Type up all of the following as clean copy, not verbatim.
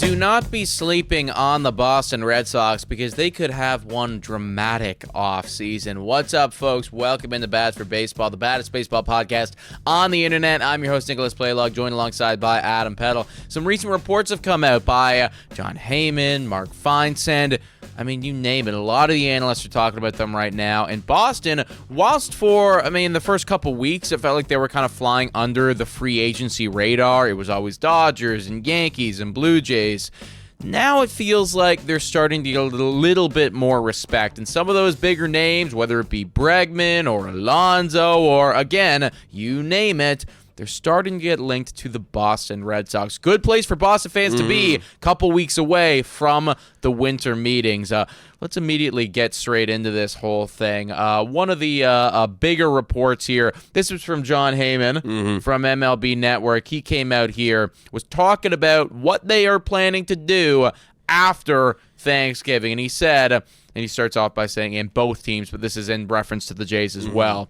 Do not be sleeping on the Boston Red Sox because they could have one dramatic offseason. What's up, folks? Welcome into Bad for Baseball, the baddest baseball podcast on the internet. I'm your host, Nicholas Playlog, joined alongside by Adam Peddle. Some recent reports have come out by Jon Heyman, Mark Feinsand. I mean, you name it. A lot of the analysts are talking about them right now. And Boston, whilst the first couple weeks, it felt like they were kind of flying under the free agency radar. It was always Dodgers and Yankees and Blue Jays. Now it feels like they're starting to get a little bit more respect. And some of those bigger names, whether it be Bregman or Alonso or, again, you name it, they're starting to get linked to the Boston Red Sox. Good place for Boston fans to be, a couple weeks away from the winter meetings. Let's immediately get straight into this whole thing. One of the bigger reports here, this was from Jon Heyman from MLB Network. He came out here, was talking about what they are planning to do after Thanksgiving. And he said, and he starts off by saying in both teams, but this is in reference to the Jays as well.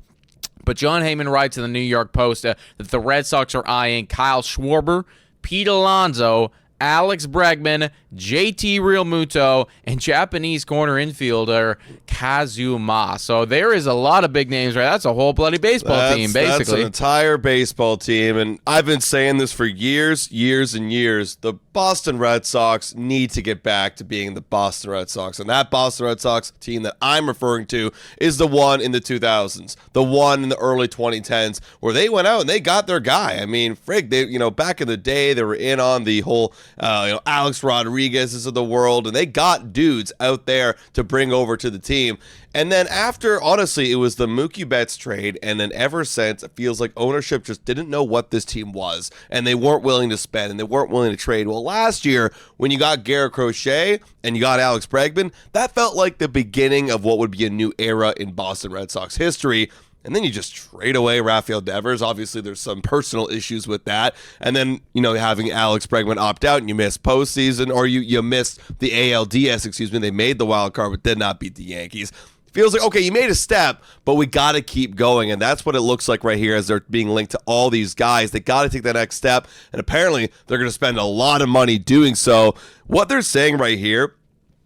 But Jon Heyman writes in the New York Post that the Red Sox are eyeing Kyle Schwarber, Pete Alonso, Alex Bregman, JT Realmuto, and Japanese corner infielder Kazuma. So there is a lot of big names, right? That's a whole bloody baseball team, basically. That's an entire baseball team, and I've been saying this for years and years. The Boston Red Sox need to get back to being the Boston Red Sox, and that Boston Red Sox team that I'm referring to is the one in the 2000s, the one in the early 2010s, where they went out and they got their guy. I mean, frig, they, back in the day, they were in on the whole, Alex Rodriguez's of the world, and they got dudes out there to bring over to the team. And then after, honestly, it was the Mookie Betts trade, and then ever since, it feels like ownership just didn't know what this team was, and they weren't willing to spend, and they weren't willing to trade. Well, last year, when you got Garrett Crochet and you got Alex Bregman, that felt like the beginning of what would be a new era in Boston Red Sox history. And then you just trade away Rafael Devers. Obviously, there's some personal issues with that. And then, having Alex Bregman opt out and you miss postseason, or you missed the ALDS, They made the wild card but did not beat the Yankees. Feels like, okay, you made a step, but we got to keep going. And that's what it looks like right here as they're being linked to all these guys. They got to take that next step. And apparently, they're going to spend a lot of money doing so. What they're saying right here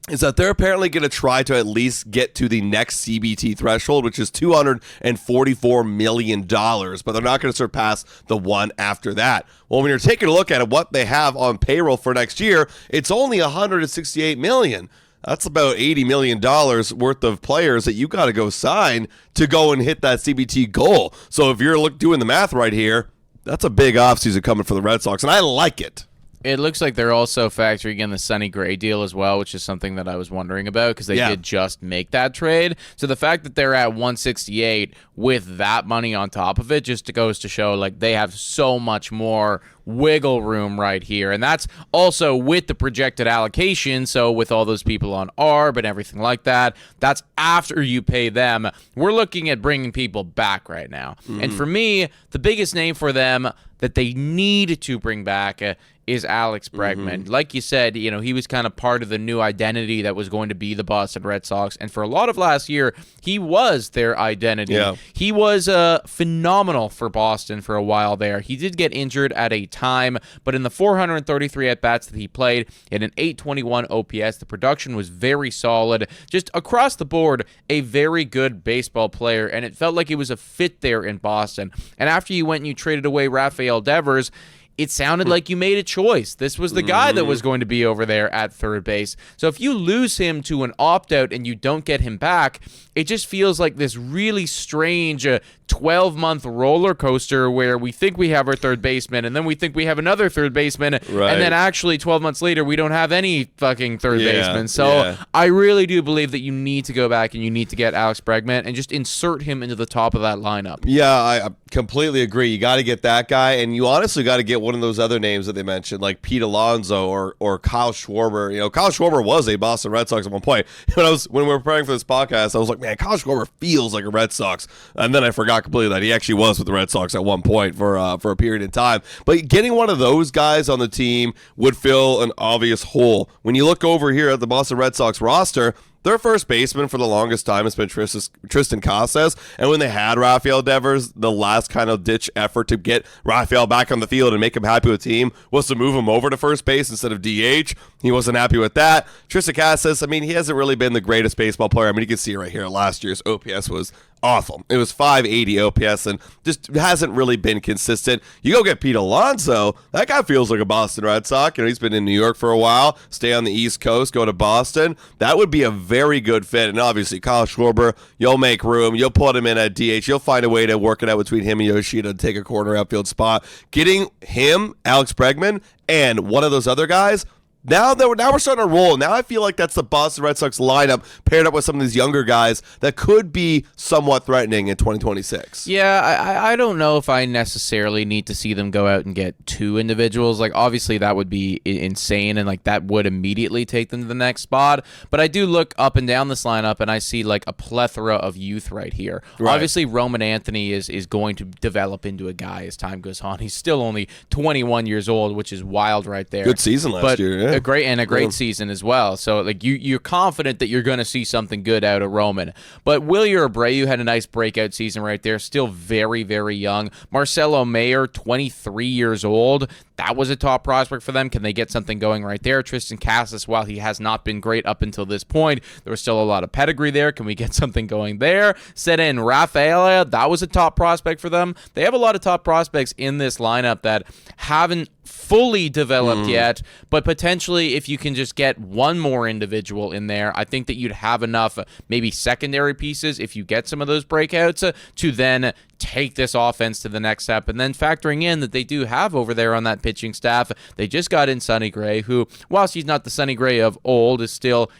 is that they're apparently going to try to at least get to the next CBT threshold, which is $244 million, but they're not going to surpass the one after that. Well, when you're taking a look at it, what they have on payroll for next year, it's only $168 million. That's about $80 million worth of players that you got to go sign to go and hit that CBT goal. So if you're doing the math right here, that's a big offseason coming for the Red Sox, and I like it. It looks like they're also factoring in the Sonny Gray deal as well, which is something that I was wondering about because they did just make that trade. So the fact that they're at 168 with that money on top of it just goes to show like they have so much more wiggle room right here. And that's also with the projected allocation. So with all those people on ARB and everything like that, that's after you pay them. We're looking at bringing people back right now. And for me, the biggest name for them that they need to bring back is Alex Bregman. Like you said, he was kind of part of the new identity that was going to be the Boston Red Sox. And for a lot of last year, he was their identity. Yeah. He was phenomenal for Boston for a while there. He did get injured at a time, but in the 433 at-bats that he played, in an 821 OPS, the production was very solid. Just across the board, a very good baseball player, and it felt like it was a fit there in Boston. And after you went and you traded away Rafael Devers, it sounded like you made a choice. This was the guy that was going to be over there at third base. So if you lose him to an opt-out and you don't get him back, it just feels like this really strange 12-month roller coaster where we think we have our third baseman and then we think we have another third baseman, and then actually 12 months later we don't have any fucking third baseman. So I really do believe that you need to go back and you need to get Alex Bregman and just insert him into the top of that lineup. Yeah, I completely agree. You got to get that guy, and you honestly got to get one of those other names that they mentioned, like Pete Alonso or Kyle Schwarber. Kyle Schwarber was a Boston Red Sox at one point. When we were preparing for this podcast, I was like, man, Kyle Schwarber feels like a Red Sox, and then I forgot completely that he actually was with the Red Sox at one point for a period of time. But getting one of those guys on the team would fill an obvious hole. When you look over here at the Boston Red Sox roster, their first baseman for the longest time has been Tristan Casas. And when they had Rafael Devers, the last kind of ditch effort to get Rafael back on the field and make him happy with the team was to move him over to first base instead of DH. He wasn't happy with that. Tristan Casas, I mean, he hasn't really been the greatest baseball player. I mean, you can see right here, last year's OPS was awful. It was 580 OPS and just hasn't really been consistent. You go get Pete Alonso, that guy feels like a Boston Red Sox. You know, he's been in New York for a while, stay on the East Coast, go to Boston. That would be a very good fit. And obviously, Kyle Schwarber, you'll make room. You'll put him in at DH. You'll find a way to work it out between him and Yoshida to take a corner outfield spot. Getting him, Alex Bregman, and one of those other guys, Now we're starting to roll. Now I feel like that's the Boston Red Sox lineup paired up with some of these younger guys that could be somewhat threatening in 2026. Yeah, I don't know if I necessarily need to see them go out and get two individuals. Like, obviously, that would be insane, and like that would immediately take them to the next spot. But I do look up and down this lineup, and I see like a plethora of youth right here. Right. Obviously, Roman Anthony is going to develop into a guy as time goes on. He's still only 21 years old, which is wild right there. Good season last year, yeah. A great season as well. So like you're confident that you're going to see something good out of Roman. But Wilyer Abreu had a nice breakout season right there. Still very, very young. Marcelo Mayer, 23 years old. That was a top prospect for them. Can they get something going right there? Tristan Casas, while he has not been great up until this point, there was still a lot of pedigree there. Can we get something going there? Set in Rafaela, that was a top prospect for them. They have a lot of top prospects in this lineup that haven't fully developed yet, but potentially if you can just get one more individual in there, I think that you'd have enough maybe secondary pieces if you get some of those breakouts to then take this offense to the next step. And then factoring in that they do have over there on that pitching staff, they just got in Sonny Gray, who, whilst he's not the Sonny Gray of old, is still,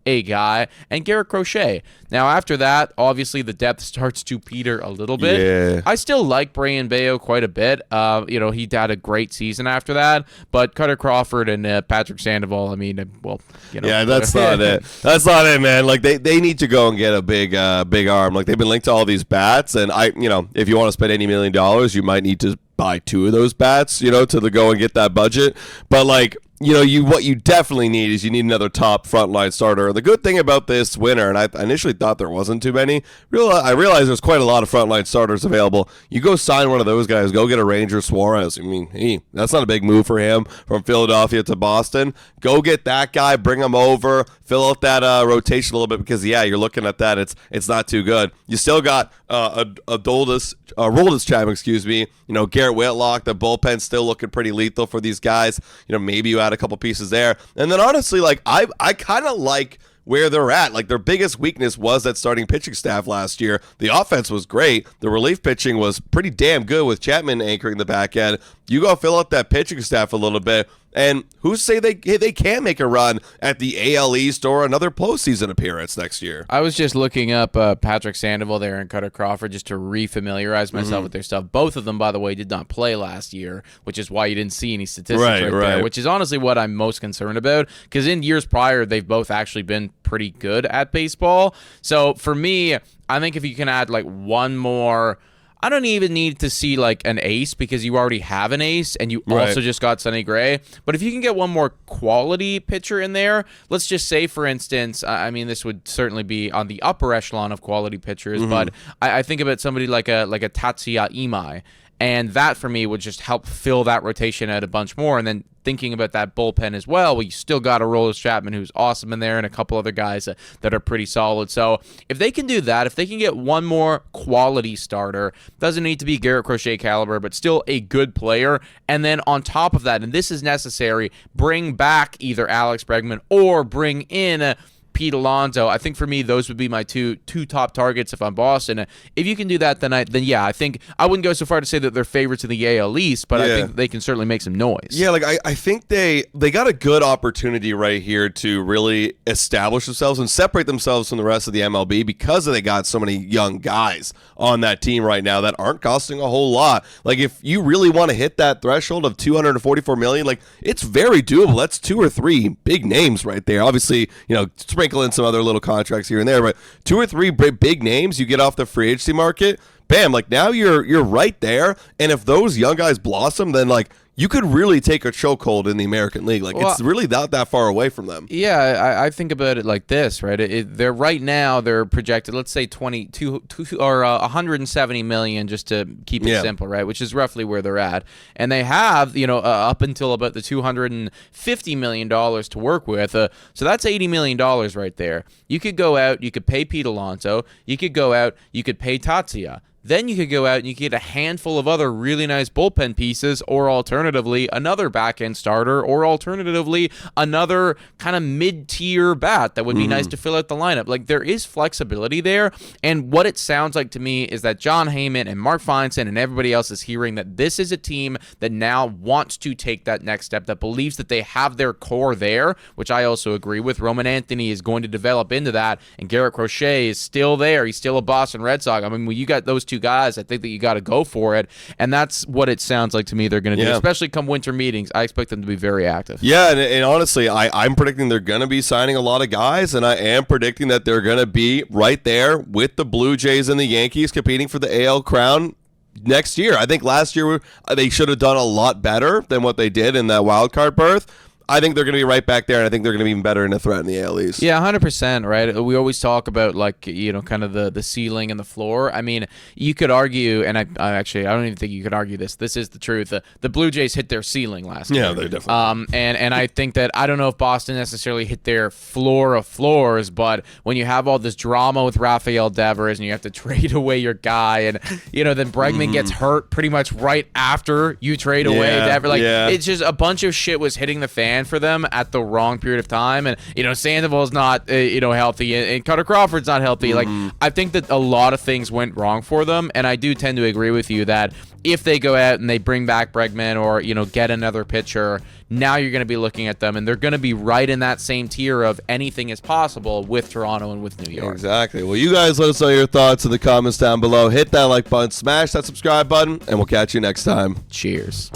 a guy, and Garrett Crochet. Now, after that, obviously the depth starts to peter a little bit. Yeah. I still like Brayan Bello quite a bit. He had a great season after that, but Cutter Crawford and Patrick Sandoval, Yeah, that's not it. That's not it, man. Like, they need to go and get a big arm. Like, they've been linked to all these bats, and if you want to spend $80 million, you might need to buy two of those bats, to go and get that budget. But like, what you definitely need is you need another top frontline starter. The good thing about this winter, and I initially thought there wasn't too many, I realized there's quite a lot of frontline starters available. You go sign one of those guys, go get a Ranger Suarez. I mean, hey, that's not a big move for him from Philadelphia to Boston. Go get that guy, bring him over, fill out that rotation a little bit because, yeah, you're looking at that. It's not too good. You still got Roldis Chapman, excuse me. Garrett Whitlock, the bullpen's still looking pretty lethal for these guys. Maybe you add a couple pieces there. And then honestly, like I kind of like where they're at. Like, their biggest weakness was that starting pitching staff last year. The offense was great. The relief pitching was pretty damn good with Chapman anchoring the back end. You go fill up that pitching staff a little bit, and who's to say they can make a run at the AL East or another postseason appearance next year? I was just looking up Patrick Sandoval there and Cutter Crawford just to refamiliarize myself with their stuff. Both of them, by the way, did not play last year, which is why you didn't see any statistics right there, which is honestly what I'm most concerned about, because in years prior, they've both actually been pretty good at baseball. So for me, I think if you can add like one more, I don't even need to see like an ace because you already have an ace and you also just got Sonny Gray. But if you can get one more quality pitcher in there, let's just say, for instance, this would certainly be on the upper echelon of quality pitchers, but I think about somebody like a Tatsuya Imai. And that, for me, would just help fill that rotation out a bunch more. And then thinking about that bullpen as well, you still got a Roldis Chapman who's awesome in there and a couple other guys that are pretty solid. So if they can do that, if they can get one more quality starter, doesn't need to be Garrett Crochet caliber, but still a good player. And then on top of that, and this is necessary, bring back either Alex Bregman or bring in Pete Alonso. I think for me, those would be my two top targets if I'm Boston. If you can do that, then I think I wouldn't go so far to say that they're favorites in the AL East, but I think they can certainly make some noise. Yeah, like I think they got a good opportunity right here to really establish themselves and separate themselves from the rest of the MLB because they got so many young guys on that team right now that aren't costing a whole lot. Like, if you really want to hit that threshold of $244 million, like, it's very doable. That's two or three big names right there. Obviously, sprinkle in some other little contracts here and there, but two or three big names you get off the free agency market, bam, like now you're right there. And if those young guys blossom, then like you could really take a chokehold in the American League. Like, it's really not that far away from them. Yeah, I think about it like this, right? They're right now, they're projected, let's say 170 million, just to keep it simple, right? Which is roughly where they're at. And they have, up until about the $250 million to work with. So that's $80 million right there. You could go out, you could pay Pete Alonso, you could go out, you could pay Tatsuya. Then you could go out and you could get a handful of other really nice bullpen pieces, or alternatively, another back-end starter, or alternatively, another kind of mid-tier bat that would be nice to fill out the lineup. Like, there is flexibility there, and what it sounds like to me is that Jon Heyman and Mark Feinstein and everybody else is hearing that this is a team that now wants to take that next step, that believes that they have their core there, which I also agree with. Roman Anthony is going to develop into that, and Garrett Crochet is still there. He's still a Boston Red Sox. I mean, when you got those two guys, I think that you got to go for it, and that's what it sounds like to me they're going to do, especially come winter meetings. I expect them to be very active. Yeah, and honestly, I'm predicting they're going to be signing a lot of guys, and I am predicting that they're going to be right there with the Blue Jays and the Yankees competing for the AL crown next year. I think last year they should have done a lot better than what they did in that wild card berth. I think they're going to be right back there, and I think they're going to be even better in a threat in the AL East. Yeah, 100%, right? We always talk about, like, kind of the ceiling and the floor. I mean, you could argue, and I don't even think you could argue this. This is the truth. The Blue Jays hit their ceiling last year. Yeah, they definitely and I think that, I don't know if Boston necessarily hit their floor of floors, but when you have all this drama with Rafael Devers and you have to trade away your guy, and, then Bregman gets hurt pretty much right after you trade away Devers. Like, it's just a bunch of shit was hitting the fan for them at the wrong period of time, and Sandoval's not healthy, and Cutter Crawford's not healthy. Like, I think that a lot of things went wrong for them, and I do tend to agree with you that if they go out and they bring back Bregman, or get another pitcher, now you're going to be looking at them, and they're going to be right in that same tier of anything is possible with Toronto and with New York. Exactly. Well, you guys let us know your thoughts in the comments down below. Hit that like button, smash that subscribe button, and we'll catch you next time. Cheers.